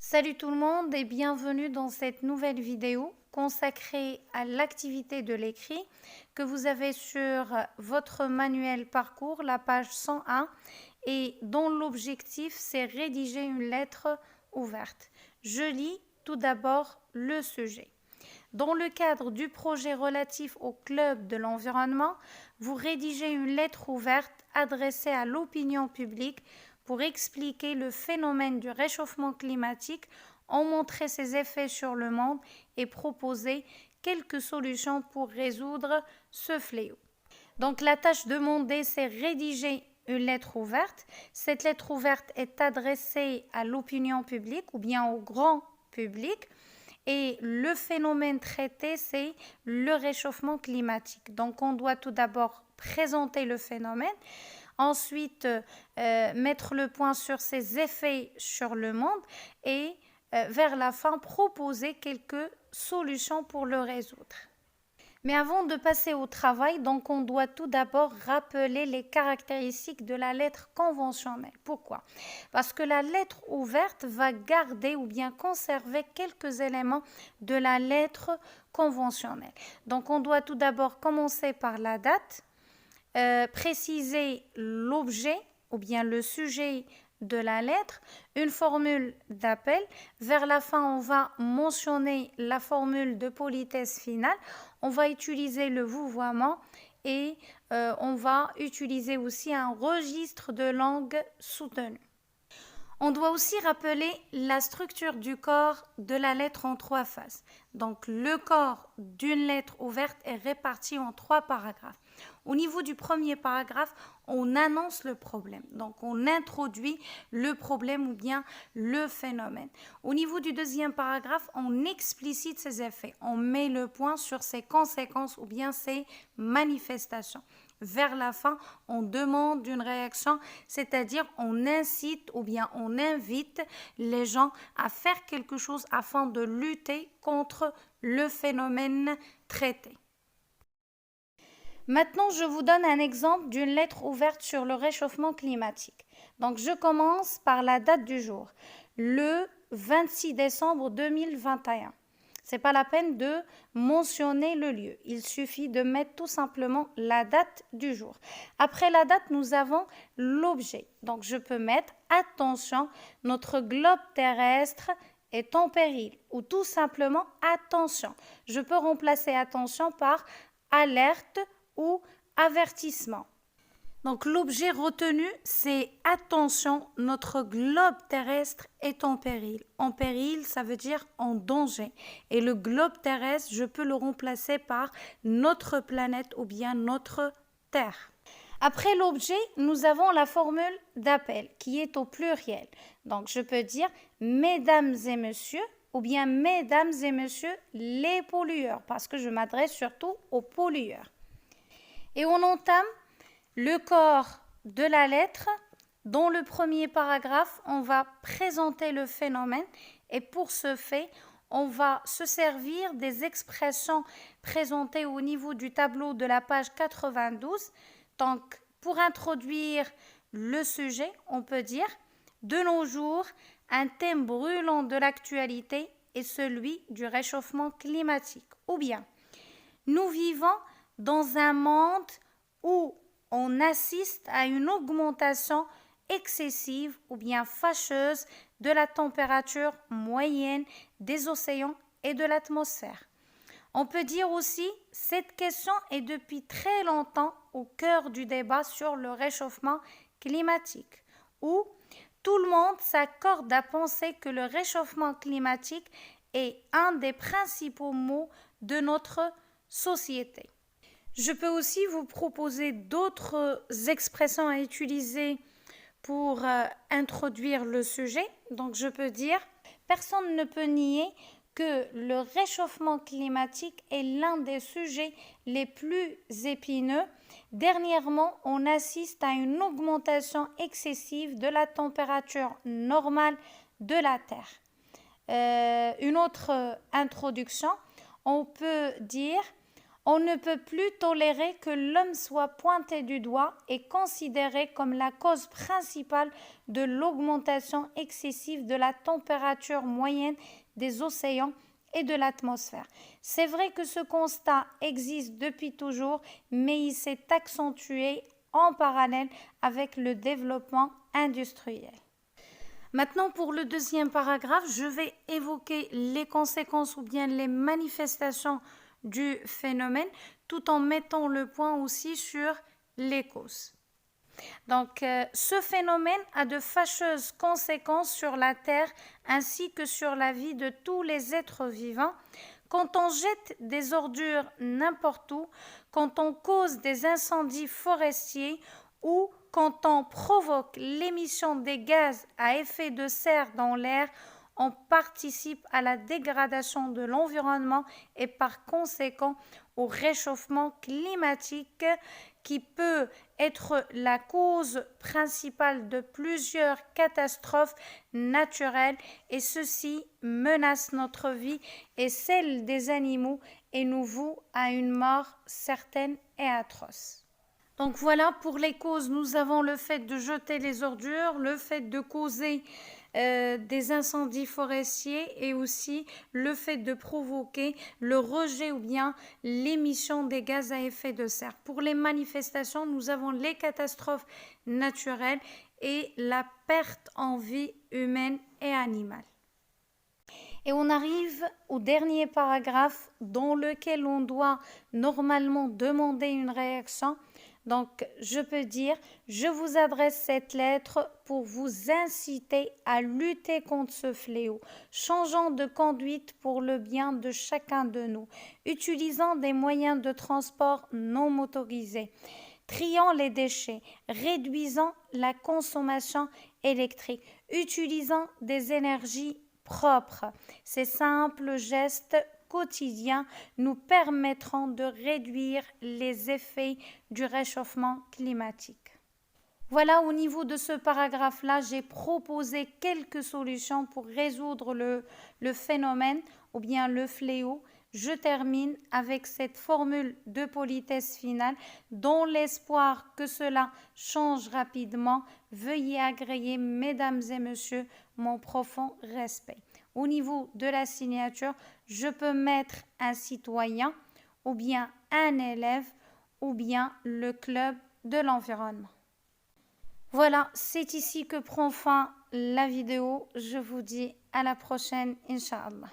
Salut tout le monde et bienvenue dans cette nouvelle vidéo consacrée à l'activité de l'écrit que vous avez sur votre manuel parcours, la page 101, et dont l'objectif c'est rédiger une lettre ouverte. Je lis tout d'abord le sujet. Dans le cadre du projet relatif au club de l'environnement, vous rédigez une lettre ouverte adressée à l'opinion publique pour expliquer le phénomène du réchauffement climatique, en montrer ses effets sur le monde et proposer quelques solutions pour résoudre ce fléau. Donc la tâche demandée, c'est rédiger une lettre ouverte. Cette lettre ouverte est adressée à l'opinion publique ou bien au grand public. Et le phénomène traité, c'est le réchauffement climatique. Donc, on doit tout d'abord présenter le phénomène, ensuite mettre le point sur ses effets sur le monde et vers la fin proposer quelques solutions pour le résoudre. Mais avant de passer au travail, donc on doit tout d'abord rappeler les caractéristiques de la lettre conventionnelle. Pourquoi? Parce que la lettre ouverte va garder ou bien conserver quelques éléments de la lettre conventionnelle. Donc on doit tout d'abord commencer par la date, préciser l'objet ou bien le sujet de la lettre, une formule d'appel. Vers la fin, on va mentionner la formule de politesse finale. On va utiliser le vouvoiement et on va utiliser aussi un registre de langue soutenu. On doit aussi rappeler la structure du corps de la lettre en 3 phases. Donc, le corps d'une lettre ouverte est réparti en 3 paragraphes. Au niveau du premier paragraphe, on annonce le problème. Donc, on introduit le problème ou bien le phénomène. Au niveau du deuxième paragraphe, on explicite ses effets. On met le point sur ses conséquences ou bien ses manifestations. Vers la fin, on demande une réaction, c'est-à-dire on incite ou bien on invite les gens à faire quelque chose afin de lutter contre le phénomène traité. Maintenant, je vous donne un exemple d'une lettre ouverte sur le réchauffement climatique. Donc, je commence par la date du jour, le 26 décembre 2021. Ce n'est pas la peine de mentionner le lieu. Il suffit de mettre tout simplement la date du jour. Après la date, nous avons l'objet. Donc, je peux mettre « Attention, notre globe terrestre est en péril » ou tout simplement « Attention ». Je peux remplacer « Attention » par « Alerte » ou « Avertissement ». Donc l'objet retenu, c'est « Attention, notre globe terrestre est en péril ». En péril, ça veut dire en danger. Et le globe terrestre, je peux le remplacer par notre planète ou bien notre Terre. Après l'objet, nous avons la formule d'appel qui est au pluriel. Donc je peux dire « Mesdames et messieurs » ou bien « Mesdames et messieurs les pollueurs » parce que je m'adresse surtout aux pollueurs. Et on entame le corps de la lettre. Dans le premier paragraphe, on va présenter le phénomène et pour ce fait, on va se servir des expressions présentées au niveau du tableau de la page 92. Donc, pour introduire le sujet, on peut dire « De nos jours, un thème brûlant de l'actualité est celui du réchauffement climatique. » Ou bien « Nous vivons dans un monde où on assiste à une augmentation excessive ou bien fâcheuse de la température moyenne des océans et de l'atmosphère. » On peut dire aussi, cette question est depuis très longtemps au cœur du débat sur le réchauffement climatique, où tout le monde s'accorde à penser que le réchauffement climatique est un des principaux maux de notre société. Je peux aussi vous proposer d'autres expressions à utiliser pour introduire le sujet. Donc je peux dire, personne ne peut nier que le réchauffement climatique est l'un des sujets les plus épineux. Dernièrement, on assiste à une augmentation excessive de la température normale de la Terre. Une autre introduction, on peut dire On ne peut plus tolérer que l'homme soit pointé du doigt et considéré comme la cause principale de l'augmentation excessive de la température moyenne des océans et de l'atmosphère. C'est vrai que ce constat existe depuis toujours, mais il s'est accentué en parallèle avec le développement industriel. Maintenant, pour le deuxième paragraphe, je vais évoquer les conséquences ou bien les manifestations du phénomène, tout en mettant le point aussi sur les causes. Donc, ce phénomène a de fâcheuses conséquences sur la Terre ainsi que sur la vie de tous les êtres vivants. Quand on jette des ordures n'importe où, quand on cause des incendies forestiers ou quand on provoque l'émission des gaz à effet de serre dans l'air, on participe à la dégradation de l'environnement et par conséquent au réchauffement climatique qui peut être la cause principale de plusieurs catastrophes naturelles et ceci menace notre vie et celle des animaux et nous voue à une mort certaine et atroce. Donc voilà, pour les causes, nous avons le fait de jeter les ordures, le fait de causer des incendies forestiers et aussi le fait de provoquer le rejet ou bien l'émission des gaz à effet de serre. Pour les manifestations, nous avons les catastrophes naturelles et la perte en vie humaine et animale. Et on arrive au dernier paragraphe dans lequel on doit normalement demander une réaction. Donc, je peux dire, je vous adresse cette lettre pour vous inciter à lutter contre ce fléau, changeant de conduite pour le bien de chacun de nous, utilisant des moyens de transport non motorisés, triant les déchets, réduisant la consommation électrique, utilisant des énergies propres. Ces simples gestes quotidiens nous permettront de réduire les effets du réchauffement climatique. Voilà, au niveau de ce paragraphe-là, j'ai proposé quelques solutions pour résoudre le phénomène ou bien le fléau. Je termine avec cette formule de politesse finale. Dans l'espoir que cela change rapidement, veuillez agréer, mesdames et messieurs, mon profond respect. Au niveau de la signature, je peux mettre un citoyen ou bien un élève ou bien le club de l'environnement. Voilà, c'est ici que prend fin la vidéo. Je vous dis à la prochaine, Inch'Allah.